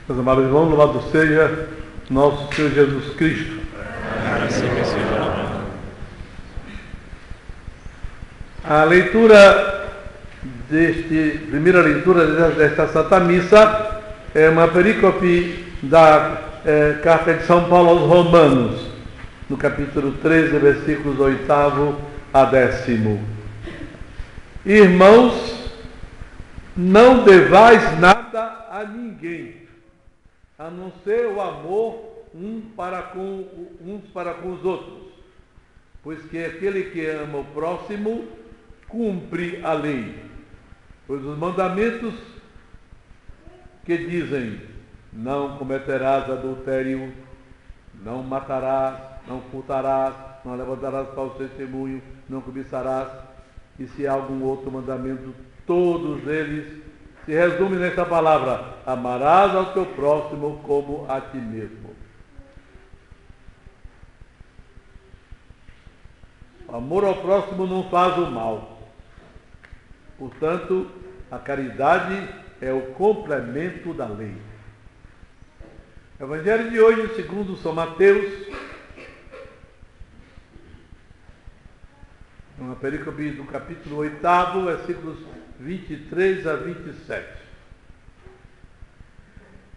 Meus amados irmãos, louvado seja nosso Senhor Jesus Cristo. A leitura primeira leitura desta Santa Missa é uma perícope da Carta de São Paulo aos Romanos, no capítulo 13, versículos 8º a 10º. Irmãos, não devais nada a ninguém, a não ser o amor uns para com os outros, pois que aquele que ama o próximo cumpre a lei. Pois os mandamentos que dizem: não cometerás adultério, não matarás, não furtarás, não levantarás falso testemunho, não cobiçarás, e se há algum outro mandamento, todos eles se resumem nesta palavra: amarás ao teu próximo como a ti mesmo. O amor ao próximo não faz o mal. Portanto, a caridade é o complemento da lei. Evangelho de hoje, segundo São Mateus, uma perícope do capítulo 8º, versículos 23 a 27.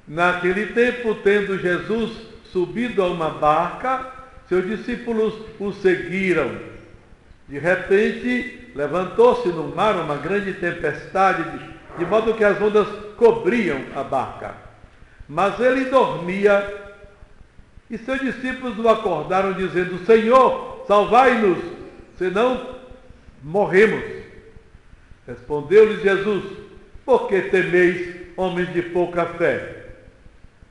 Naquele tempo, tendo Jesus subido a uma barca, seus discípulos o seguiram. De repente, levantou-se no mar uma grande tempestade, de modo que as ondas cobriam a barca. Mas ele dormia, e seus discípulos o acordaram, dizendo: Senhor, salvai-nos, senão morremos. Respondeu-lhes Jesus: por que temeis, homens de pouca fé?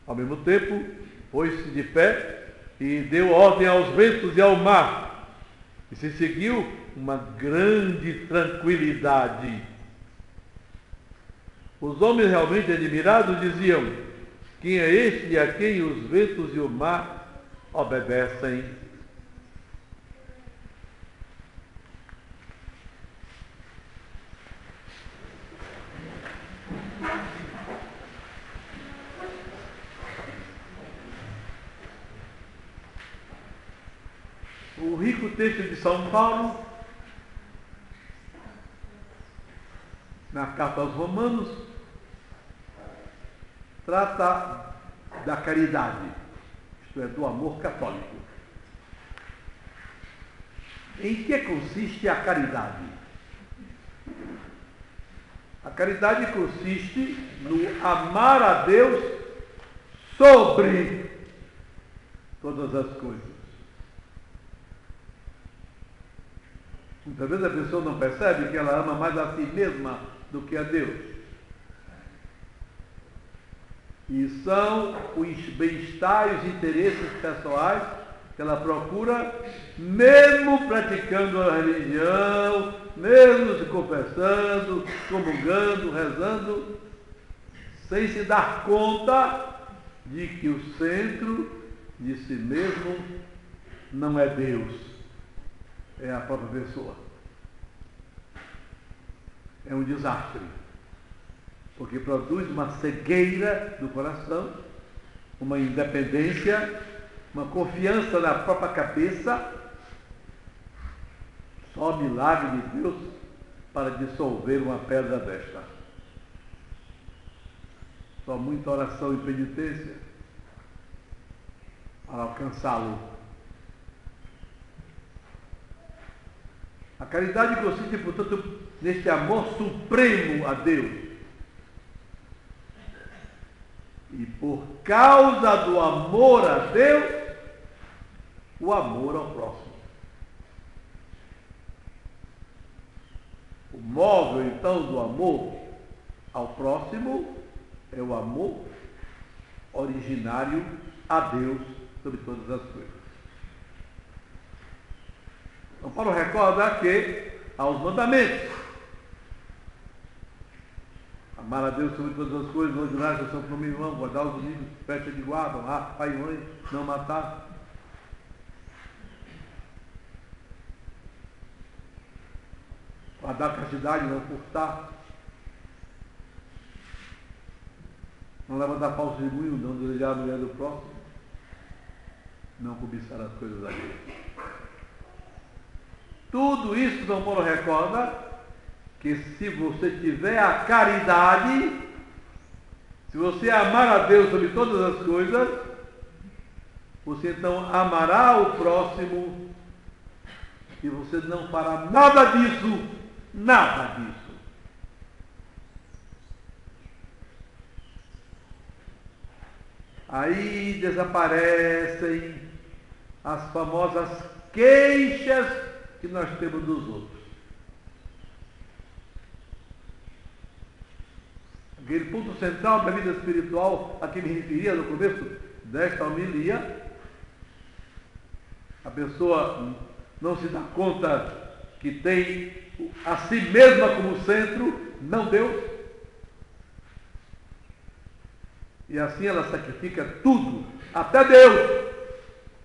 Ao mesmo tempo, pôs-se de pé e deu ordem aos ventos e ao mar, e se seguiu uma grande tranquilidade. Os homens realmente admirados diziam: quem é este a quem os ventos e o mar obedecem? O rico texto de São Paulo, na carta aos Romanos, trata da caridade, isto é, do amor católico. Em que consiste a caridade? A caridade consiste no amar a Deus sobre todas as coisas. Muitas vezes a pessoa não percebe que ela ama mais a si mesma do que a Deus. E são os bem-estar e os interesses pessoais que ela procura, mesmo praticando a religião, mesmo se confessando, comungando, rezando, sem se dar conta de que o centro de si mesmo não é Deus, é a própria pessoa. É um desastre, porque produz uma cegueira do coração, uma independência, uma confiança na própria cabeça. Só milagre de Deus para dissolver uma pedra desta. Só muita oração e penitência para alcançá-lo. A caridade consiste, portanto, neste amor supremo a Deus. E por causa do amor a Deus, o amor ao próximo. O móvel, então, do amor ao próximo é o amor originário a Deus sobre todas as coisas. Então, Paulo recorda que há os mandamentos: amar a Deus sobre todas as coisas, ordinar a ação para o meu irmão, guardar os domingos, festa de guarda, honrar pai e mãe, não matar. Guardar a castidade, não furtar. não levantar falso testemunho, não desejar a mulher do próximo, não cobiçar as coisas alheias. Tudo isso São Paulo recorda que se você tiver a caridade, se você amar a Deus sobre todas as coisas, você então amará o próximo e você não fará nada disso, nada disso. Aí desaparecem as famosas queixas que nós temos dos outros. Aquele ponto central da vida espiritual a que me referia no começo desta homilia, a pessoa não se dá conta que tem a si mesma como centro, não Deus. E assim ela sacrifica tudo, até Deus,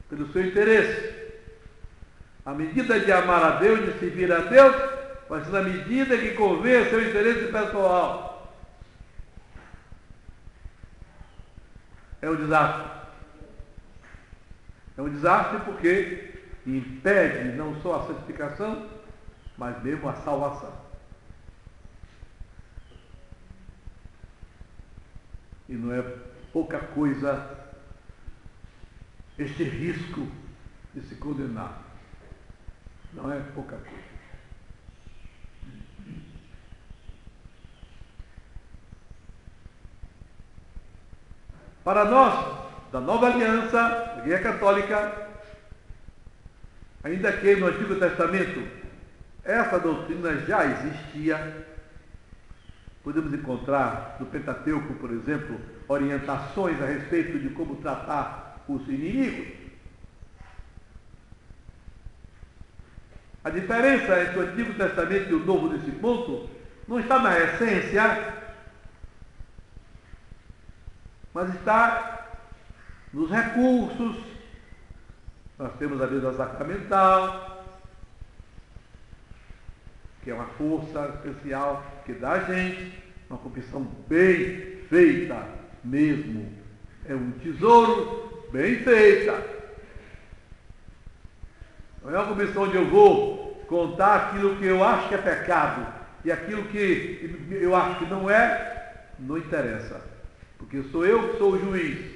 pelo seu interesse. A medida de amar a Deus, de servir a Deus, vai ser na medida que convém seu interesse pessoal. É um desastre. É um desastre porque impede não só a santificação, mas mesmo a salvação. E não é pouca coisa este risco de se condenar. Não é pouca coisa. Para nós, da Nova Aliança, da Igreja Católica, ainda que no Antigo Testamento essa doutrina já existia, podemos encontrar no Pentateuco, por exemplo, orientações a respeito de como tratar os inimigos. A diferença entre o Antigo Testamento e o Novo nesse ponto não está na essência, mas está nos recursos. Nós temos a vida sacramental, que é uma força especial que dá a gente, uma confissão bem feita mesmo. É um tesouro bem feita. Não é uma confissão onde eu vou contar aquilo que eu acho que é pecado e aquilo que eu acho que não é, não interessa. Porque sou eu que sou o juiz.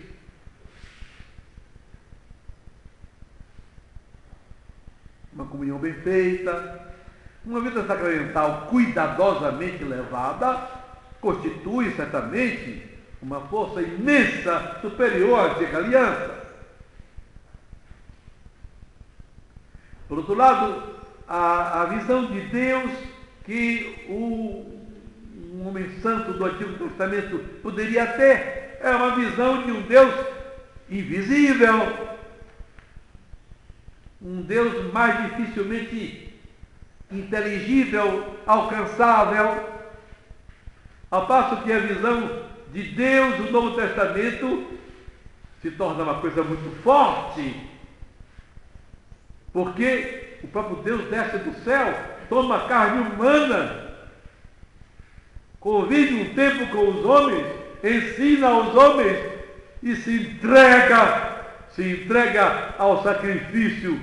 Uma comunhão bem feita, uma vida sacramental cuidadosamente levada, constitui certamente uma força imensa, superior à antiga aliança. Por outro lado, a visão de Deus que um homem santo do Antigo Testamento poderia ter é uma visão de um Deus invisível, um Deus mais dificilmente inteligível, alcançável, ao passo que a visão de Deus do Novo Testamento se torna uma coisa muito forte, porque o próprio Deus desce do céu, toma carne humana, convive um tempo com os homens, ensina aos homens e se entrega ao sacrifício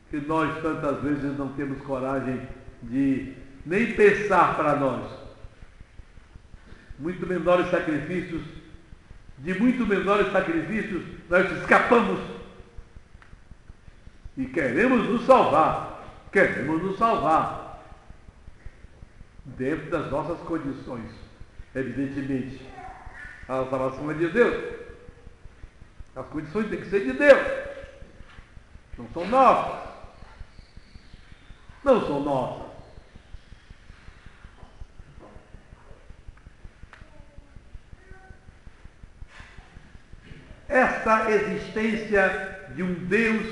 que nós tantas vezes não temos coragem de nem pensar para nós. De muito menores sacrifícios nós escapamos e queremos nos salvar dentro das nossas condições. Evidentemente, a salvação é de Deus. As condições têm que ser de Deus. Não são nossas. Não são nossas. Essa existência de um Deus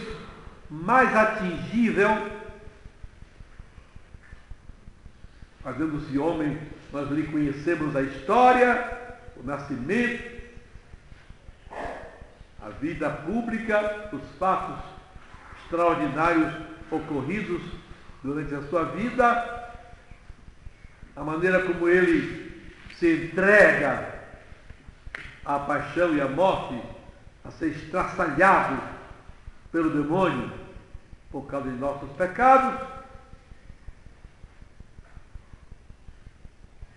mais atingível, fazendo-se homem, nós lhe conhecemos a história, o nascimento, a vida pública, os fatos extraordinários ocorridos durante a sua vida, a maneira como ele se entrega a paixão e a morte, a ser estraçalhado pelo demônio por causa de nossos pecados.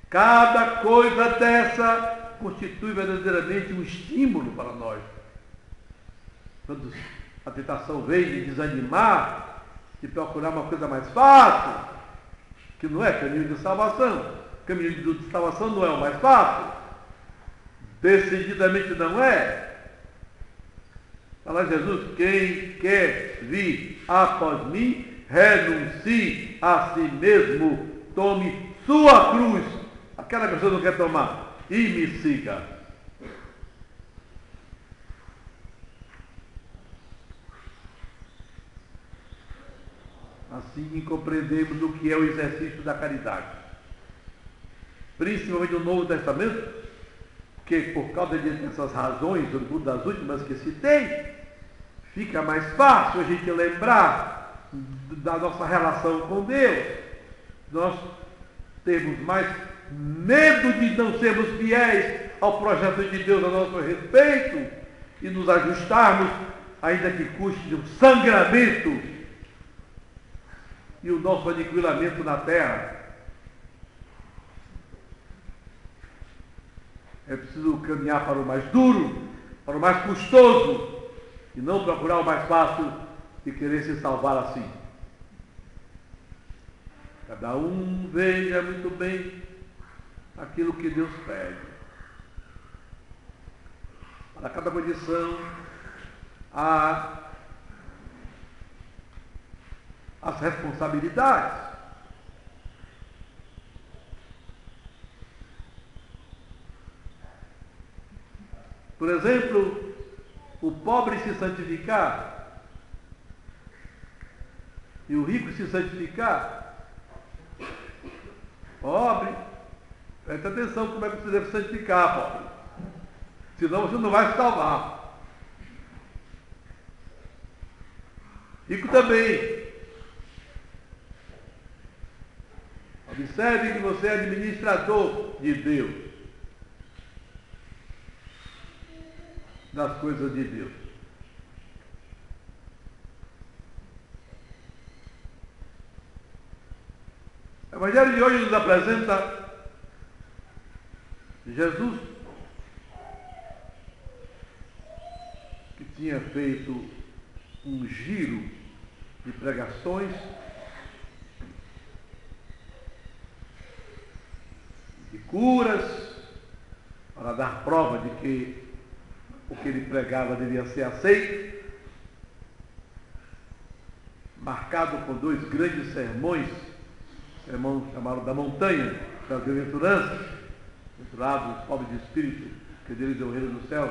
Cada coisa dessa constitui verdadeiramente um estímulo para nós. Quando a tentação vem de desanimar, de procurar uma coisa mais fácil, que não é caminho de salvação. Caminho de salvação não é o mais fácil. Decididamente não é. Fala Jesus, quem quer vir após mim, renuncie a si mesmo, tome sua cruz. Aquela pessoa não quer tomar, e me siga. Assim compreendemos o que é o exercício da caridade. Principalmente no Novo Testamento, que por causa dessas razões, das últimas que citei, fica mais fácil a gente lembrar da nossa relação com Deus. Nós temos mais medo de não sermos fiéis ao projeto de Deus a nosso respeito e nos ajustarmos, ainda que custe um sangramento e o nosso aniquilamento na terra. É preciso caminhar para o mais duro, para o mais custoso, e não procurar o mais fácil e querer se salvar assim. Cada um veja muito bem aquilo que Deus pede. Para cada condição há as responsabilidades. Por exemplo, o pobre se santificar e o rico se santificar. Pobre, preste atenção como é que você deve santificar, pobre. Senão você não vai se salvar. Rico também. Observe que você é administrador de Deus, das coisas de Deus. O Evangelho de hoje nos apresenta Jesus, que tinha feito um giro de pregações, de curas, para dar prova de que o que ele pregava devia ser aceito, marcado por dois grandes sermões, sermão chamado da montanha das bem-aventuranças, bem-aventurados os pobres de espírito, que deles é o reino dos céus,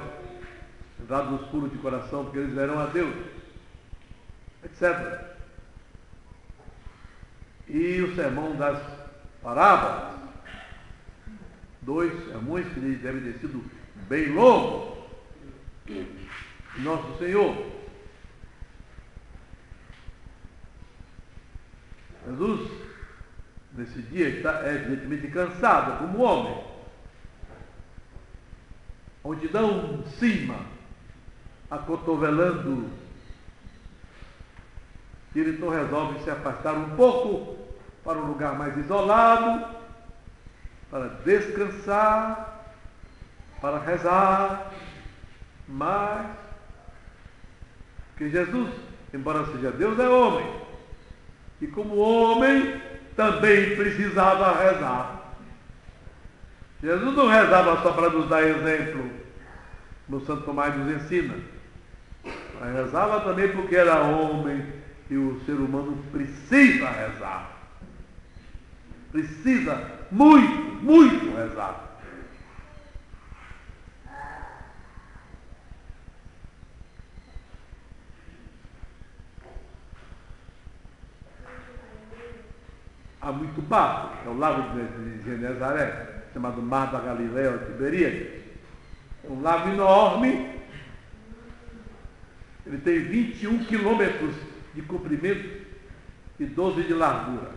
bem-aventurados os puros de coração, porque eles verão a Deus, etc. E o sermão das parábolas, dois sermões que devem ter sido bem longos. Nosso Senhor Jesus, nesse dia, está evidentemente cansado, como homem. A multidão em cima, acotovelando, e ele então resolve se afastar um pouco para um lugar mais isolado, para descansar, para rezar. Mas que Jesus, embora seja Deus, é homem. E como homem, também precisava rezar. Jesus não rezava só para nos dar exemplo, como Santo Tomás nos ensina. Mas rezava também porque era homem e o ser humano precisa rezar. Precisa muito, muito rezar. Há muito barco, é o lago de Genezaré, chamado Mar da Galileia ou Tiberíades. É um lago enorme. Ele tem 21 quilômetros de comprimento e 12 de largura.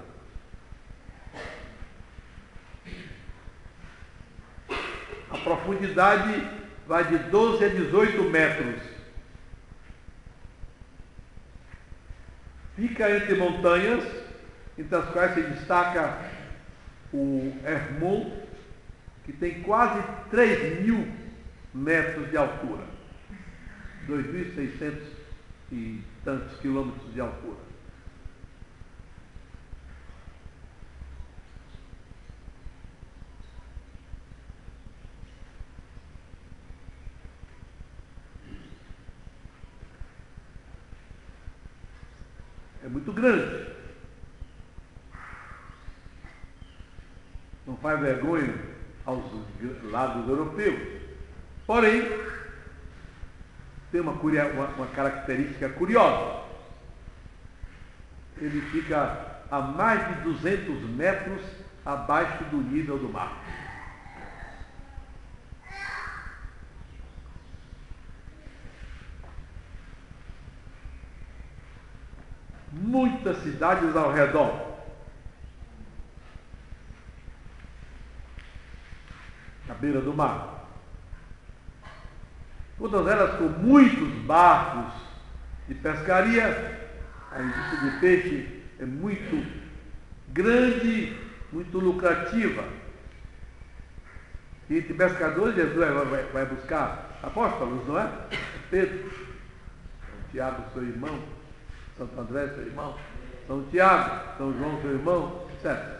A profundidade vai de 12 a 18 metros. Fica entre montanhas, entre as quais se destaca o Hermon, que tem quase 3.000 metros de altura, 2.600 e tantos quilômetros de altura. É muito grande. Não faz vergonha aos lados europeus. Porém, tem uma característica curiosa. Ele fica a mais de 200 metros abaixo do nível do mar. Muitas cidades ao redor. Na beira do mar. Todas elas com muitos barcos de pescaria. A indústria de peixe é muito grande, muito lucrativa. E entre pescadores, Jesus vai buscar apóstolos, não é? Pedro, São Tiago, seu irmão, Santo André, seu irmão, São Tiago, São João, seu irmão, etc.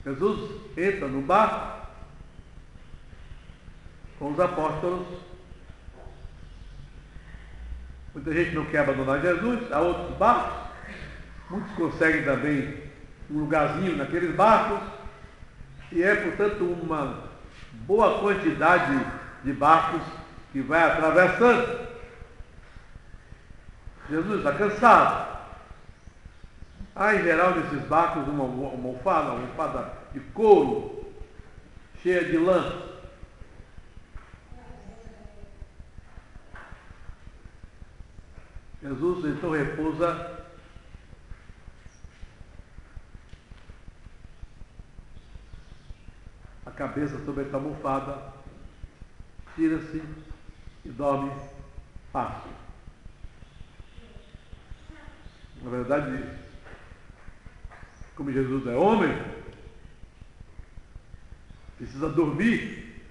Jesus entra no barco com os apóstolos. Muita gente não quer abandonar Jesus, há outros barcos. Muitos conseguem também um lugarzinho naqueles barcos. E é, portanto, uma boa quantidade de barcos que vai atravessando. Jesus está cansado. Há, em geral, nesses barcos uma almofada de couro, cheia de lã. Jesus, então, repousa a cabeça sobre essa almofada, tira-se e dorme fácil. Na verdade, como Jesus é homem, precisa dormir.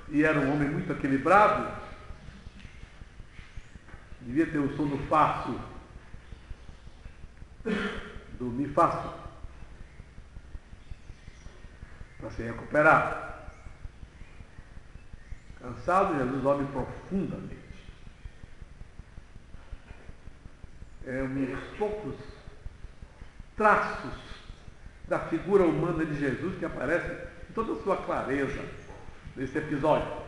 E era um homem muito equilibrado. Devia ter um sono fácil. Dormir fácil. Para se recuperar. Cansado, Jesus dorme profundamente. É um dos poucos traços da figura humana de Jesus que aparece em toda a sua clareza nesse episódio.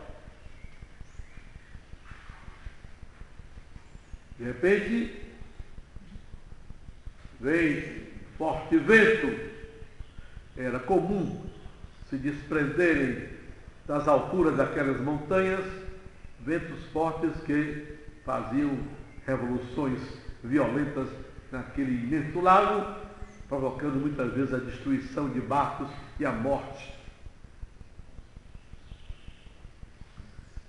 De repente, vem forte vento. Era comum se desprenderem das alturas daquelas montanhas ventos fortes que faziam revoluções violentas naquele imenso lago, provocando muitas vezes a destruição de barcos e a morte.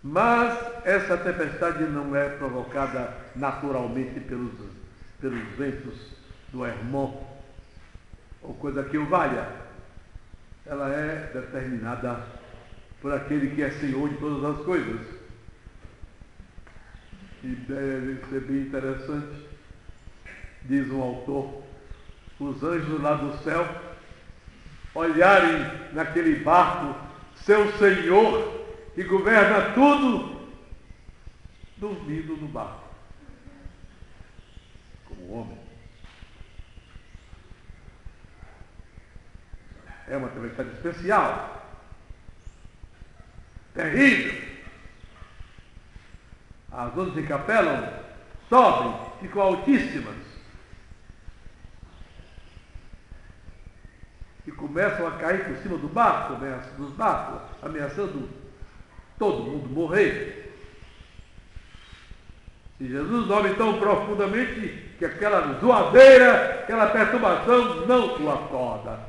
Mas essa tempestade não é provocada naturalmente pelos ventos do Hermon, ou coisa que o valha. Ela é determinada por aquele que é Senhor de todas as coisas. E deve ser bem interessante, diz um autor, os anjos lá do céu olharem naquele barco seu Senhor que governa tudo, dormindo no barco, como homem. É uma tempestade especial, terrível. As ondas se encapelam, sobem, ficam altíssimas. E começam a cair por cima do barco, dos barcos, ameaçando todo mundo morrer. E Jesus dorme tão profundamente que aquela zoadeira, aquela perturbação não o acorda.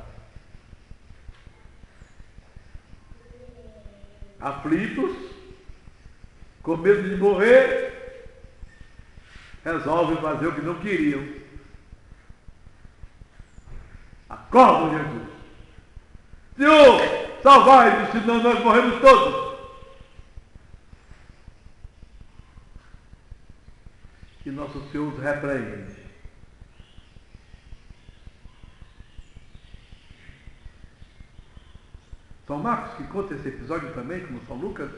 Aflitos, com medo de morrer, resolvem fazer o que não queriam. Acordam Jesus. Senhor, salvai-nos, senão nós morremos todos. E nosso Senhor os repreende. São Marcos, que conta esse episódio também, como São Lucas,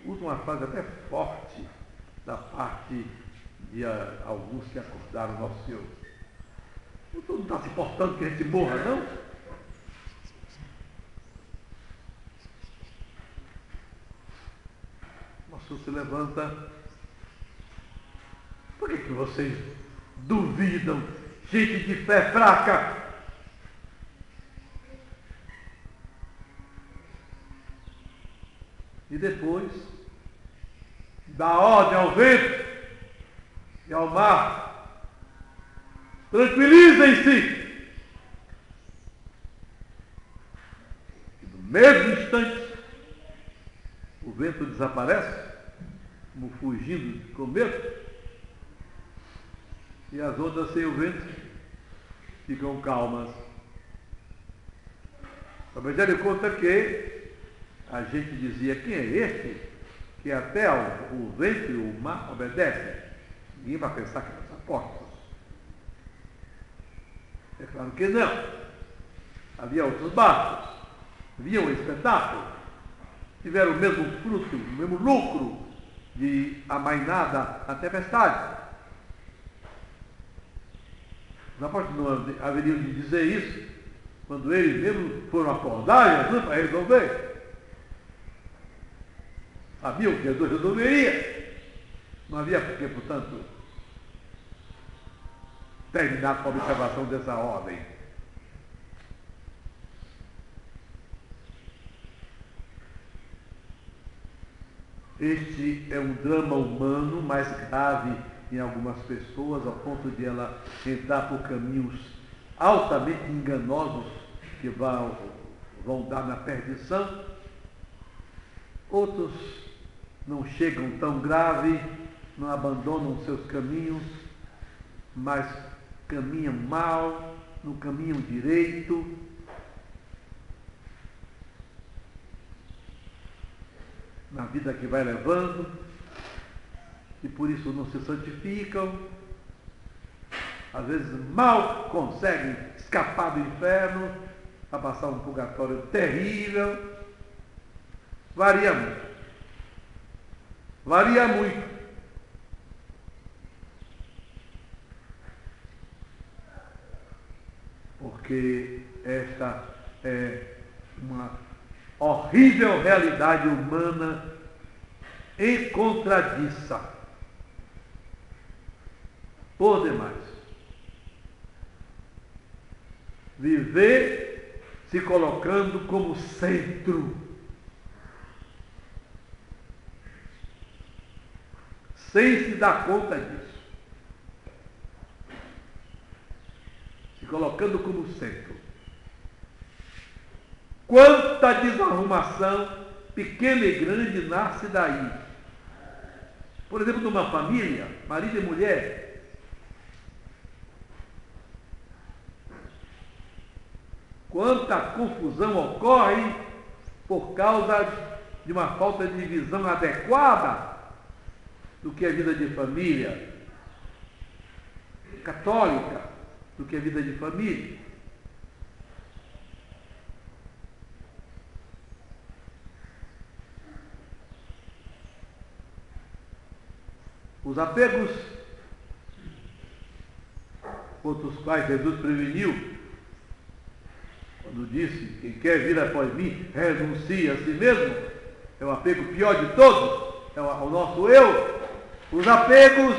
usa uma frase até forte da parte de alguns que acordaram nosso Senhor. Não está se importando que a gente morra, não? Nosso Senhor se levanta. Por que vocês duvidam? Gente de fé fraca. E depois dá ordem ao vento e ao mar. Tranquilizem-se. E no mesmo instante o vento desaparece, como fugindo com medo, e as ondas sem o vento ficam calmas. O Evangelho conta que a gente dizia: quem é este que até o vento e o mar obedecem? Ninguém vai pensar que são apóstolos. É claro que não. Havia outros barcos, havia um espetáculo, tiveram o mesmo fruto, o mesmo lucro de amainada a tempestade. Os apóstolos não haveriam de dizer isso quando eles mesmos foram acordar Jesus para resolver. Sabiam que Jesus resolveria. Não havia por que, portanto, terminar com a observação dessa ordem. Este é um drama humano mais grave em algumas pessoas, ao ponto de ela entrar por caminhos altamente enganosos que vão dar na perdição. Outros não chegam tão grave, não abandonam seus caminhos, mas caminham mal, no caminho direito. Na vida que vai levando, e por isso não se santificam, às vezes mal conseguem escapar do inferno, a passar um purgatório terrível. Varia muito. Varia muito. Porque esta é uma horrível realidade humana encontradiça por demais. Viver se colocando como centro, sem se dar conta disso, se colocando como centro. Quanta desarrumação, pequena e grande, nasce daí. Por exemplo, numa família, marido e mulher, quanta confusão ocorre por causa de uma falta de visão adequada do que é vida de família, católica, do que é vida de família. Os apegos contra os quais Jesus preveniu, quando disse: quem quer vir após mim, renuncie a si mesmo, é o apego pior de todos, é o nosso eu. Os apegos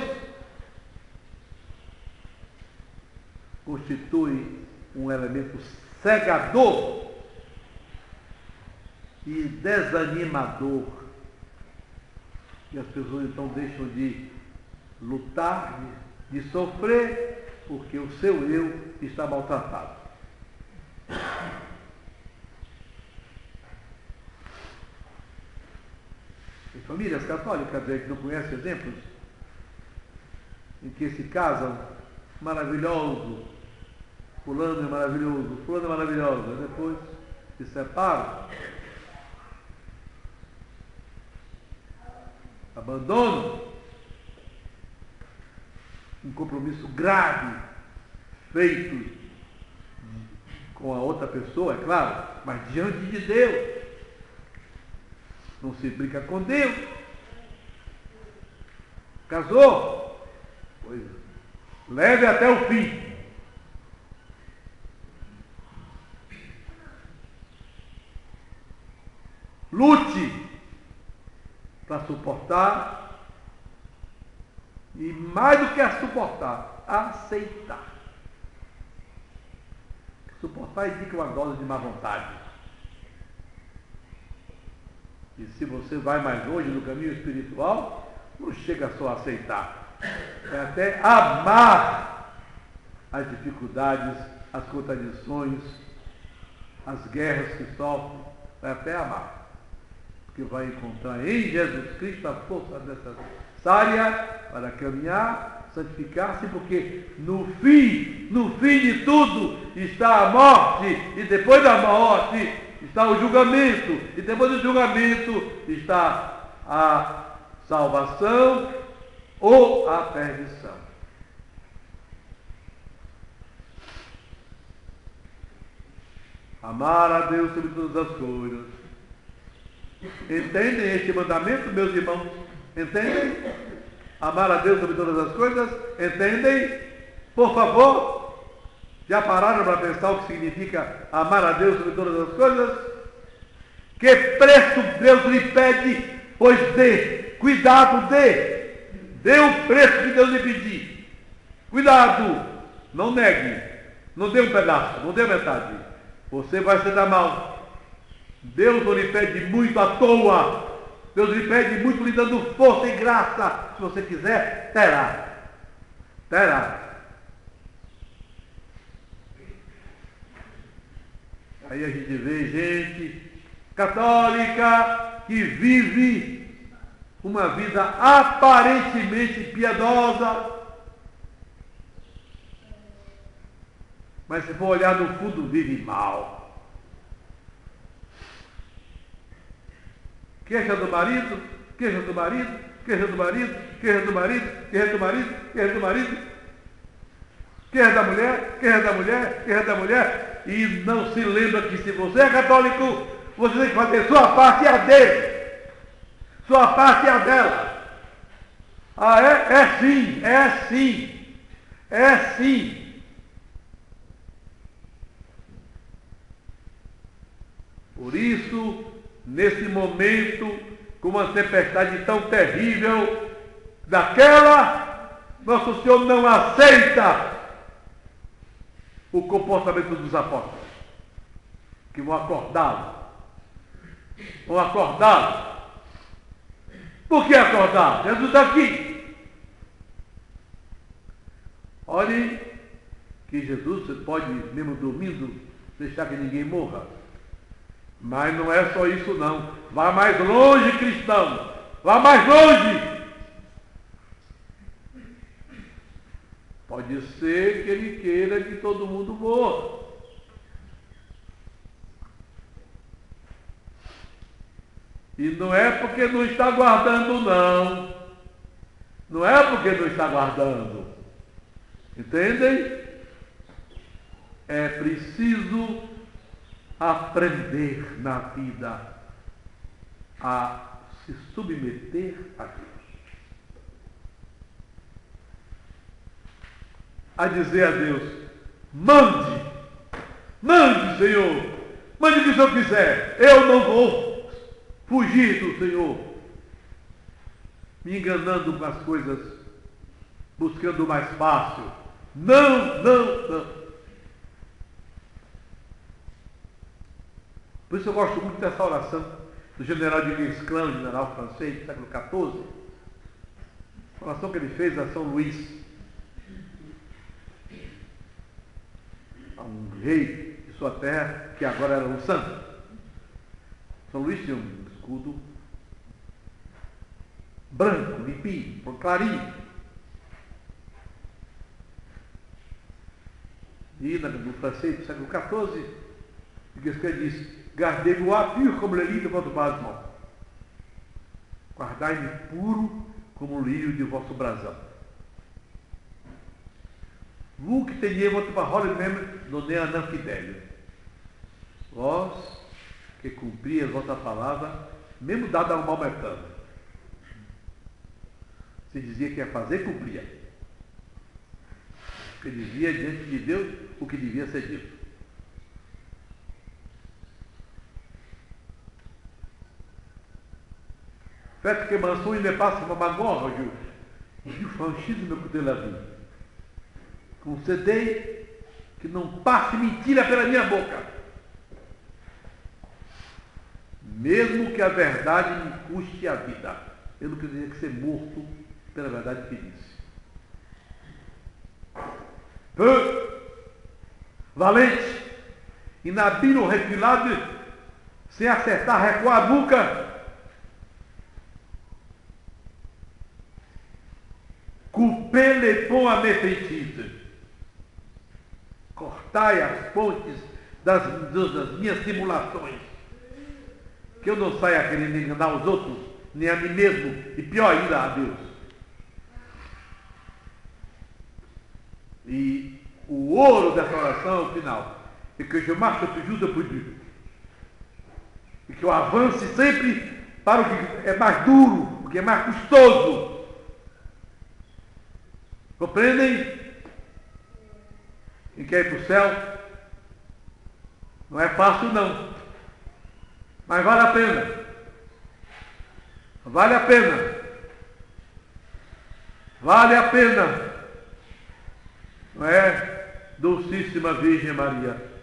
constituem um elemento cegador e desanimador. E as pessoas então deixam de lutar, de sofrer, porque o seu eu está maltratado. Em famílias católicas, que não conhecem exemplos, em que se casam, maravilhoso, fulano é maravilhoso, fulano é maravilhosa, depois se separam, abandonam um compromisso grave feito com a outra pessoa, é claro, mas diante de Deus. Não se brinca com Deus. Casou? Pois leve até o fim. Lute para suportar e, mais do que a suportar, aceitar. Suportar indica uma dose de má vontade. E se você vai mais longe no caminho espiritual, não chega só a aceitar. É até amar as dificuldades, as contradições, as guerras que sofre. É até amar. Que vai encontrar em Jesus Cristo a força necessária para caminhar, santificar-se, porque no fim de tudo está a morte, e depois da morte está o julgamento, e depois do julgamento está a salvação ou a perdição. Amar a Deus sobre todas as coisas. Entendem este mandamento, meus irmãos? Entendem? Amar a Deus sobre todas as coisas? Entendem? Por favor, já pararam para pensar o que significa amar a Deus sobre todas as coisas? Que preço Deus lhe pede? Pois dê, cuidado, dê o preço que Deus lhe pedir. Cuidado, não negue, não dê um pedaço, não dê metade. Você vai se dar mal. Deus não lhe pede muito à toa. Deus lhe pede muito lhe dando força e graça. Se você quiser, terá. Terá. Aí a gente vê gente católica que vive uma vida aparentemente piedosa, mas se for olhar no fundo, vive mal. Queixa do marido, queixa do marido, queixa do marido, queixa do marido, queixa do marido, queixa do marido, queixa da mulher, queixa da mulher, queixa da mulher, e não se lembra que se você é católico, você tem que fazer sua parte e a dele. Sua parte e a dela. Ah, é? É sim, é sim, é sim. Por isso, nesse momento, com uma tempestade tão terrível, daquela, Nosso Senhor não aceita o comportamento dos apóstolos, que vão acordá-lo. Vão acordá-lo. Por que acordar? Jesus está aqui. Olhe que Jesus pode, mesmo dormindo, deixar que ninguém morra. Mas não é só isso não. Vá mais longe, cristão. Vá mais longe. Pode ser que ele queira que todo mundo morra. E não é porque não está guardando, não. Não é porque não está guardando. Entendem? É preciso aprender na vida a se submeter a Deus. A dizer a Deus, mande, Senhor, mande o que o Senhor quiser, eu não vou fugir do Senhor, me enganando com as coisas, buscando o mais fácil. Não. Por isso eu gosto muito dessa oração, do general de Guesclin, general francês do século XIV, a oração que ele fez a São Luís, a um rei de sua terra, que agora era um santo. São Luís tinha um escudo branco, limpinho, clarinho. E no francês do século XIV, Guesclin diz: Gardez-vous pur comme le lit de votre brasement. Guardai-me puro como o lírio de vosso brasão. Vous que teniez votre parole même donnée un infidèle. Vós que cumprias vossa palavra, mesmo dada ao maometano. Se dizia que ia fazer, cumpria. Porque dizia diante de Deus o que devia ser dito. Faites que mensonge ne passe par ma gorge, je franchise me côté la vie. Concedei que não passe mentira pela minha boca, mesmo que a verdade me custe a vida. Eu não queria que ser morto pela verdade que disse. Peu, valente, inabile ou refilado, sem acertar, recuar a boca. Coupez les ponts à mes petites. Cortai as pontes das minhas simulações. Que eu não saia querendo enganar os outros, nem a mim mesmo, e pior ainda a Deus. E o ouro dessa oração é o final. E que je marche toujours depuis Dieu. E que eu avance sempre para o que é mais duro, o que é mais custoso. Compreendem? E quer ir para o céu? Não é fácil não. Mas vale a pena. Vale a pena. Vale a pena. Não é? Dulcíssima Virgem Maria.